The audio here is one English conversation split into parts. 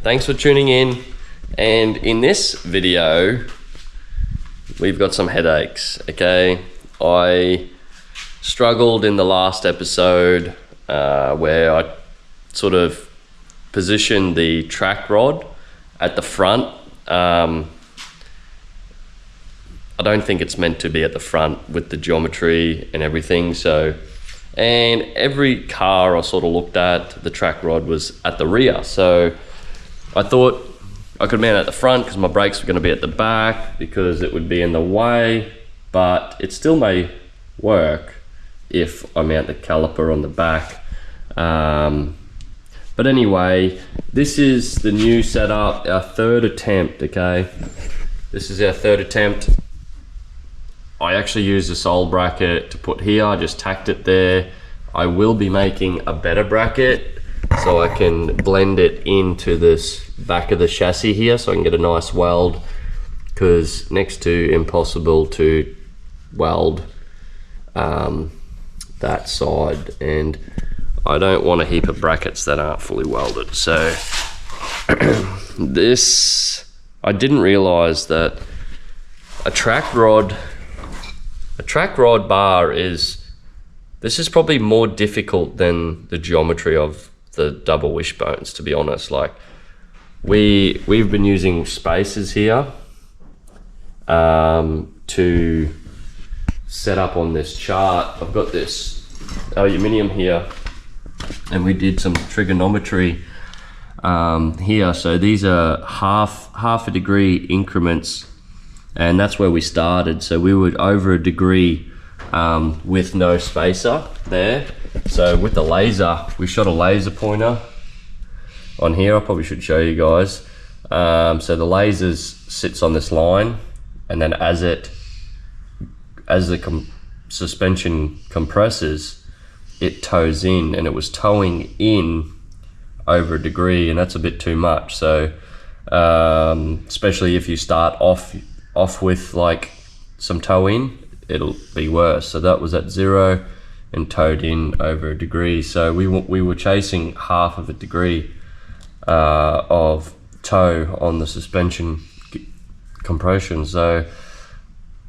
thanks for tuning in. And in this video, we've got some headaches, okay? I struggled in the last episode where I sort of positioned the track rod at the front. I don't think it's meant to be at the front with the geometry and everything. And every car I sort of looked at, the track rod was at the rear. So I thought I could mount it at the front because my brakes were going to be at the back because it would be in the way, but it still may work if I mount the caliper on the back. But anyway, this is the new setup, our third attempt, okay? This is our third attempt. I actually used a sole bracket to put here, I just tacked it there. I will be making a better bracket so I can blend it into this back of the chassis here so I can get a nice weld, because next to impossible to weld that side, and I don't want a heap of brackets that aren't fully welded. So this, I didn't realize that a track rod bar this is probably more difficult than the geometry of the double wishbones, to be honest. Like we've been using spacers here to set up on this chart. I've got this aluminium here and we did some trigonometry here. So these are half a degree increments, and that's where we started. So we were over a degree with no spacer there. So with the laser, we shot a laser pointer on here. I probably should show you guys. So the laser sits on this line, and then as the suspension compresses, it tows in, and it was towing in over a degree, and that's a bit too much. So especially if you start off with like some toe in, it'll be worse. So that was at 0 and towed in over a degree. So we were chasing half of a degree of toe on the suspension compression. So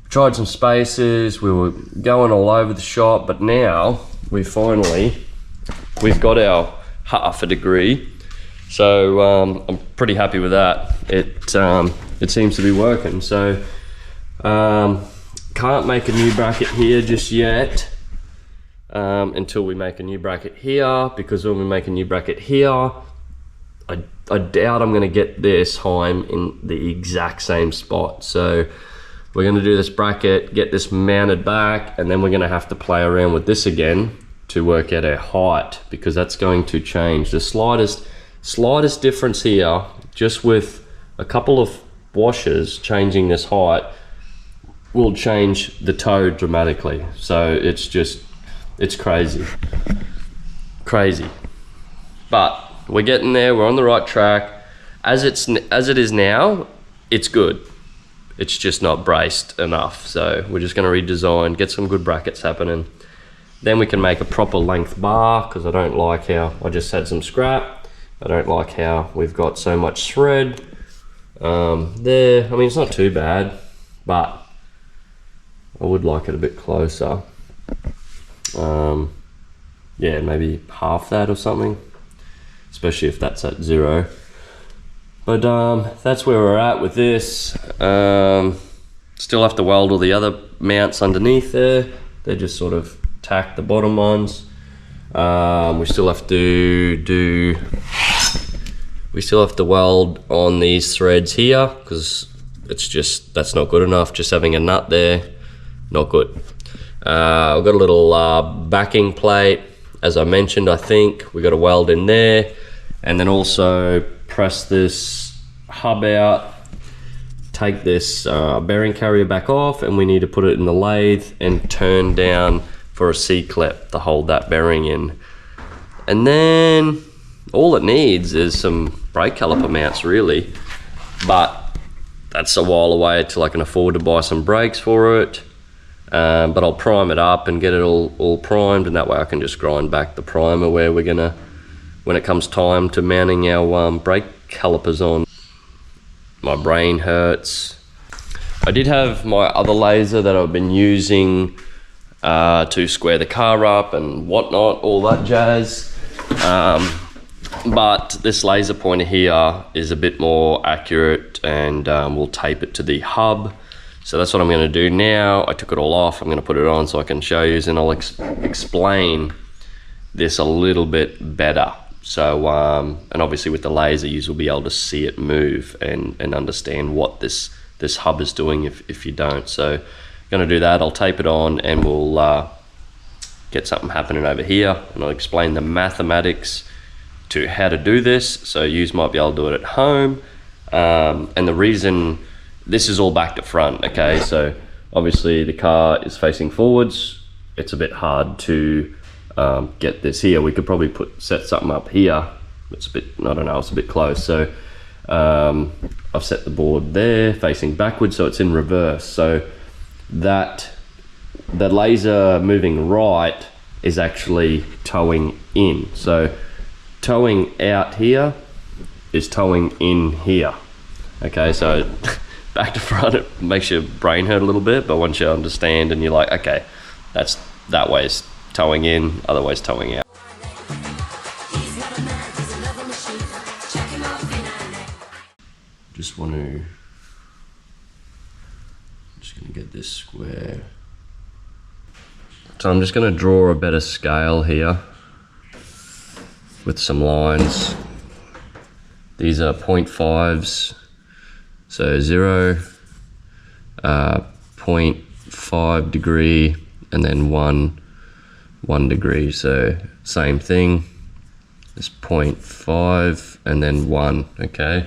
tried some spacers, we were going all over the shop, but now we've got our half a degree. So I'm pretty happy with that. It seems to be working. So can't make a new bracket here just yet until we make a new bracket here, because when we make a new bracket here, I doubt I'm going to get this Heim in the exact same spot. So we're going to do this bracket, get this mounted back, and then we're going to have to play around with this again to work out our height, because that's going to change. The slightest difference here, just with a couple of washers changing this height, will change the toe dramatically. So it's crazy. But we're getting there, we're on the right track. As it is now, it's good. It's just not braced enough. So we're just gonna redesign, get some good brackets happening. Then we can make a proper length bar, because I don't like how I just had some scrap. I don't like how we've got so much thread there. I mean, it's not too bad, but I would like it a bit closer. Yeah, maybe half that or something, especially if that's at 0. But that's where we're at with this. Still have to weld all the other mounts underneath there. They're just sort of tacked, the bottom ones. We still have to weld on these threads here, because that's not good enough. Just having a nut there, not good. I've got a little backing plate, as I mentioned. I think we got a weld in there, and then also press this hub out, take this bearing carrier back off, and we need to put it in the lathe and turn down for a C-clip to hold that bearing in. And then all it needs is some brake caliper mounts, really, but that's a while away till I can afford to buy some brakes for it. But I'll prime it up and get it all primed, and that way I can just grind back the primer where we're gonna, when it comes time to mounting our brake calipers on. My brain hurts. I did have my other laser that I've been using to square the car up and whatnot, all that jazz. But this laser pointer here is a bit more accurate, and we'll tape it to the hub. So that's what I'm going to do now. I took it all off. I'm going to put it on so I can show you, and I'll explain this a little bit better. So, and obviously with the laser, you will be able to see it move and understand what this hub is doing if you don't. So I'm going to do that. I'll tape it on, and we'll get something happening over here, and I'll explain the mathematics to how to do this, so you might be able to do it at home. And the reason, this is all back to front, okay? So obviously the car is facing forwards. It's a bit hard to get this here. We could probably set something up here. It's a bit, I don't know, it's a bit close. So I've set the board there facing backwards, so it's in reverse. So that the laser moving right is actually towing in. So towing out here is towing in here. Okay, so back to front, it makes your brain hurt a little bit, but once you understand and you're like, okay, that way is towing in, other way is towing out. Just gonna get this square. So I'm just gonna draw a better scale here with some lines. These are 0.5s, so 0, 0.5 degree, and then 1 degree. So same thing, it's 0.5 and then 1, okay?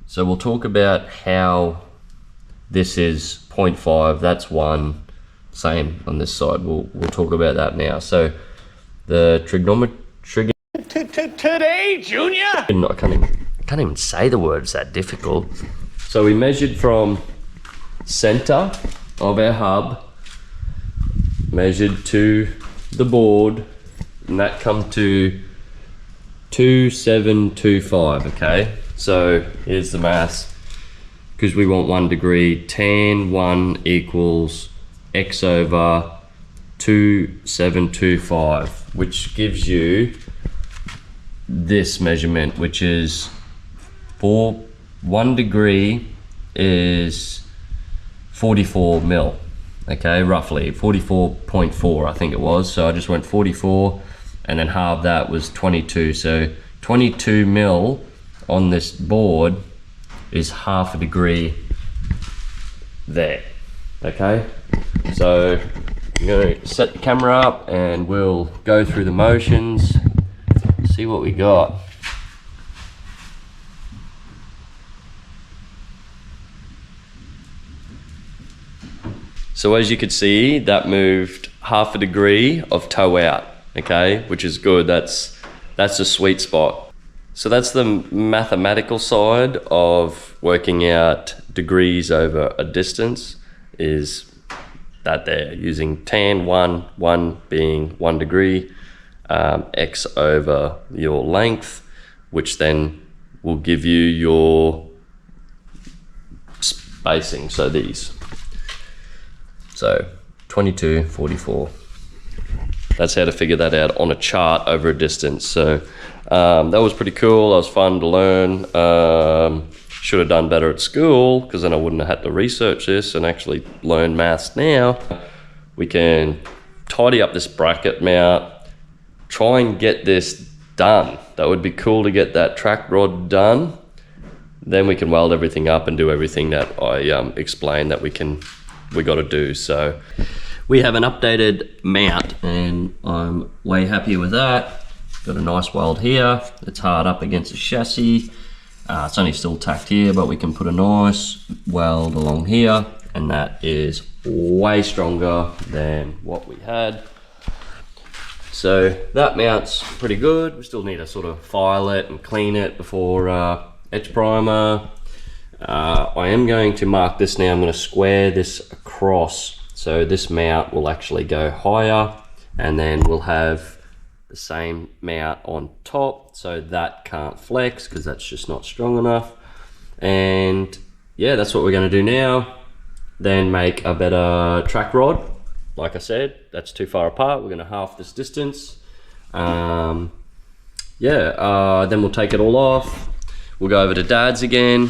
So we'll talk about how this is 0.5, that's 1, same on this side. We'll talk about that now. So the trigonometry. Today, Junior! I can't even say the word, it's that difficult. So we measured from center of our hub, measured to the board, and that come to 2725, okay? So here's the maths. Because we want 1 degree, tan 1 equals x over 2725, which gives you this measurement, which is 1 degree is 44 mil, okay, roughly 44.4 I think it was. So I just went 44 and then half that was 22, so 22 mil on this board is half a degree there, okay? So I'm going to set the camera up and we'll go through the motions, see what we got. So as you can see, that moved half a degree of toe out, okay, which is good. That's the sweet spot. So that's the mathematical side of working out degrees over a distance, is that there, using tan 1 being 1 degree, x over your length, which then will give you your spacing, so these. So 22, 44. That's how to figure that out on a chart over a distance. So that was pretty cool. That was fun to learn. Should have done better at school, because then I wouldn't have had to research this and actually learn maths now. We can tidy up this bracket mount, try and get this done. That would be cool to get that track rod done. Then we can weld everything up and do everything that I explained that we got to do. So we have an updated mount and I'm way happy with that. Got a nice weld here. It's hard up against the chassis. It's only still tacked here, but we can put a nice weld along here, and that is way stronger than what we had. So that mount's pretty good. We still need to sort of file it and clean it before etch primer. I am going to mark this now. I'm going to square this across, so this mount will actually go higher, and then we'll have the same mount on top, so that can't flex because that's just not strong enough. And yeah, that's what we're going to do now. Then make a better track rod. Like I said, that's too far apart. We're going to half this distance. Then we'll take it all off. We'll go over to Dad's again,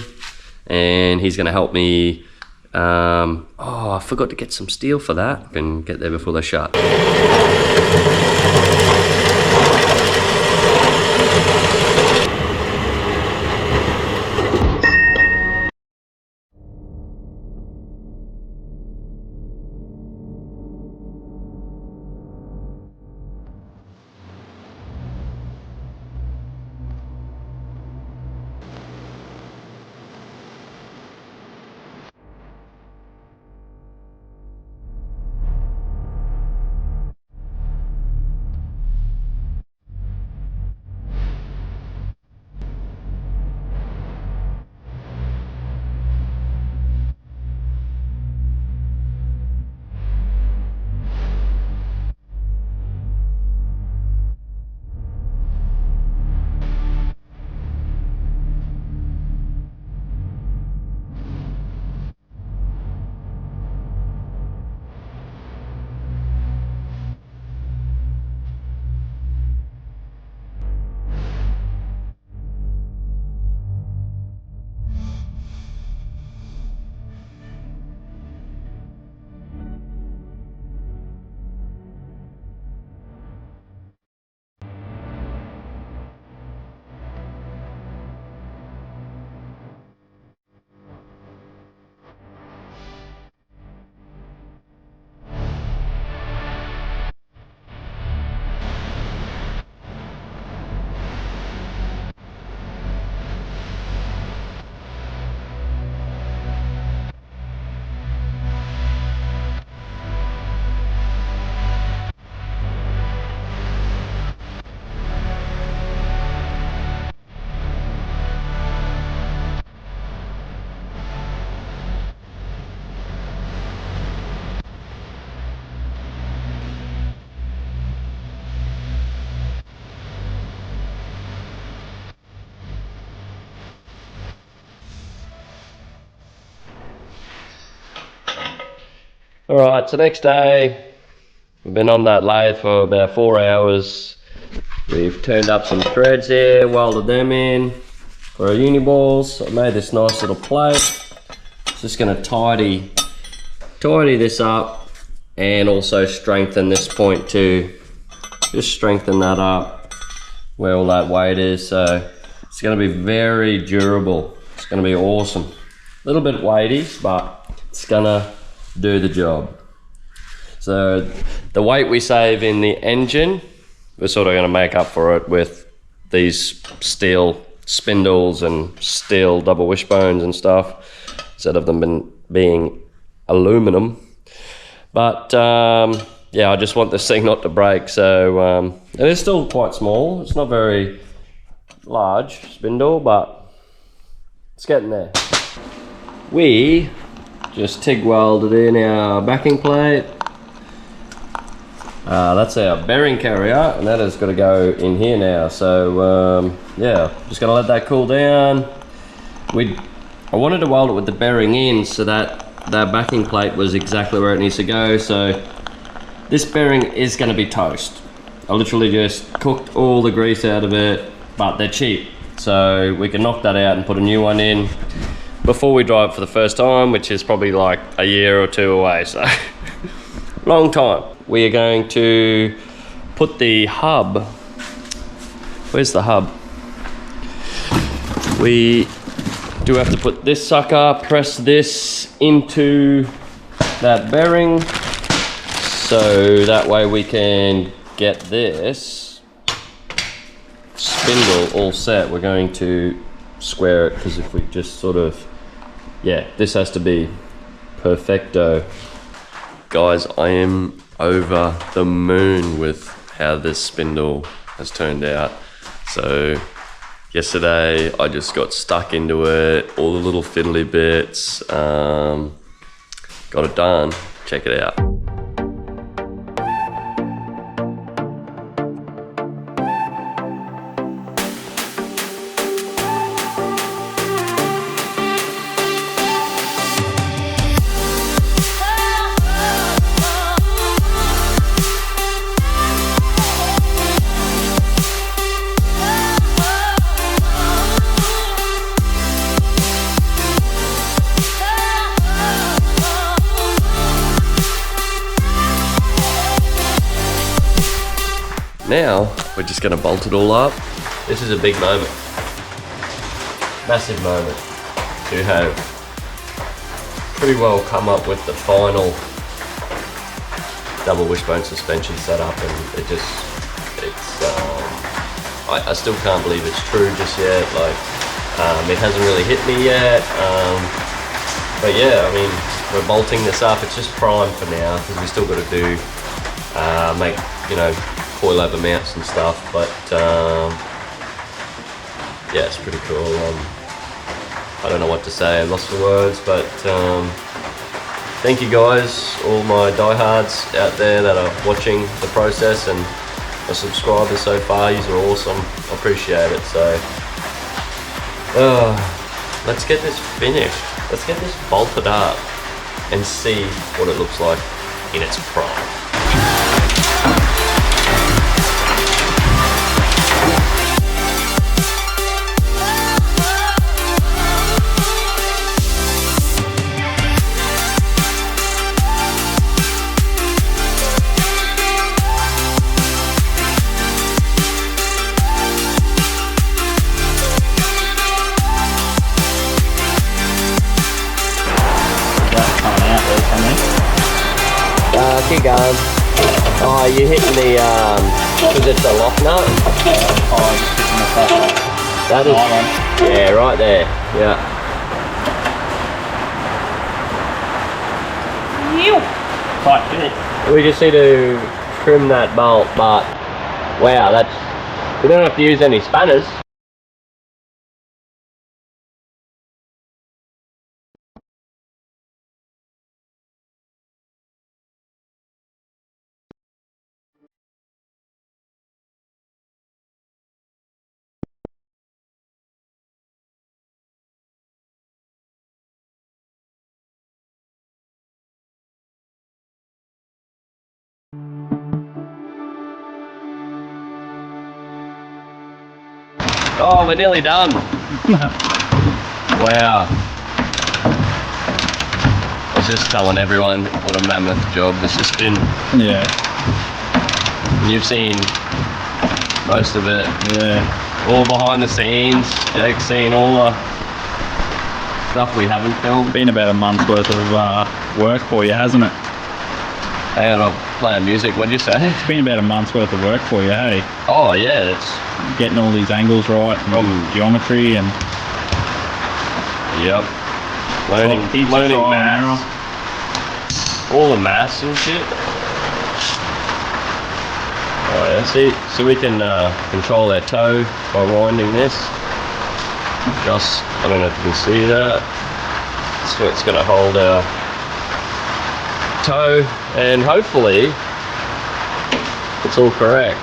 and he's going to help me. I forgot to get some steel for that. I can get there before they shut. Alright, so next day, we've been on that lathe for about 4 hours. We've turned up some threads here, welded them in for our uni balls. I made this nice little plate. Just going to tidy this up and also strengthen this point too. Just strengthen that up where all that weight is. So it's going to be very durable. It's going to be awesome. A little bit weighty, but it's going to do the job. So the weight we save in the engine, we're sort of going to make up for it with these steel spindles and steel double wishbones and stuff, instead of them being aluminum. But yeah, I just want this thing not to break. So it is still quite small. It's not very large spindle, but it's getting there. We just TIG welded in our backing plate. That's our bearing carrier, and that has got to go in here now. So yeah, just gonna let that cool down. I wanted to weld it with the bearing in so that that backing plate was exactly where it needs to go. So this bearing is going to be toast. I literally just cooked all the grease out of it, but they're cheap, so we can knock that out and put a new one in before we drive for the first time, which is probably like a year or two away, so long time. We are going to put the hub, where's the hub? We do have to put this sucker, press this into that bearing, so that way we can get this spindle all set. We're going to square it, because if we just sort of, yeah, this has to be perfecto. Guys, I am over the moon with how this spindle has turned out. So yesterday I just got stuck into it, all the little fiddly bits, got it done. Check it out. Now, we're just gonna bolt it all up. This is a big moment. Massive moment to have pretty well come up with the final double wishbone suspension setup, and I still can't believe it's true just yet. Like, it hasn't really hit me yet. But yeah, I mean, we're bolting this up. It's just prime for now because we still got to do make, you know, coilover mounts and stuff. But yeah, it's pretty cool. I don't know what to say. I'm lost for words. But thank you guys, all my diehards out there that are watching the process, and my subscribers so far. You are awesome. I appreciate it. So let's get this finished. Let's get this bolted up and see what it looks like in its prime. Keep going. Oh, you're hitting the, because it's a lock nut? Oh, just hitting the top one. That is, yeah, right there, yeah. Tight fit. We just need to trim that bolt, but wow, that's, we don't have to use any spanners. Oh, we're nearly done. Wow. I was just telling everyone what a mammoth job this has been. Yeah. You've seen most of it. Yeah. All behind the scenes. Jake's seen all the stuff we haven't filmed. Been about a month's worth of work for you, hasn't it? And I'm playing music. What'd you say? It's been about a month's worth of work for you, hey? Oh yeah, it's Getting all these angles right from geometry and yep. Learning maths. All the maths and shit. Oh yeah, see, so we can control our toe by winding this. Just, I don't know if you can see that. So it's going to hold our toe, and hopefully it's all correct.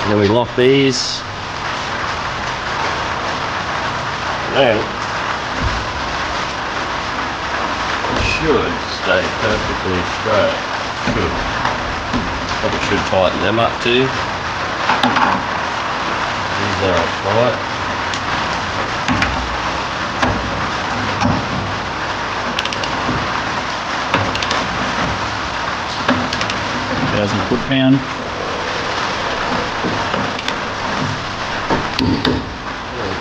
And then we lock these. And then it should stay perfectly straight. Should. Probably should tighten them up too. These are tight. £1,000 foot-pound.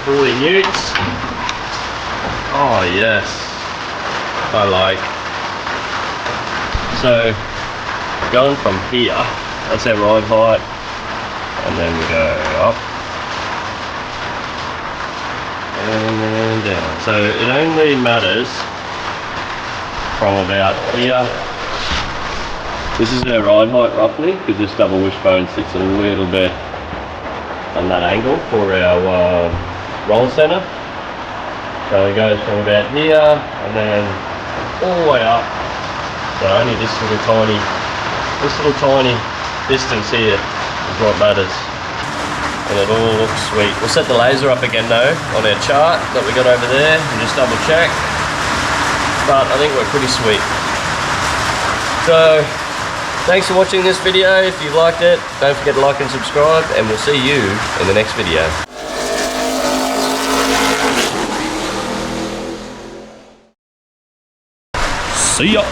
40 newts. Oh yes, I like. So going from here, that's our ride height, and then we go up and then down. So it only matters from about here. This is our ride height roughly, because this double wishbone sits a little bit on that angle for our roll center. So it goes from about here and then all the way up. So only this little tiny distance here is what matters. And it all looks sweet. We'll set the laser up again though on our chart that we got over there and just double check. But I think we're pretty sweet. So thanks for watching this video. If you liked it, don't forget to like and subscribe, and we'll see you in the next video. See ya!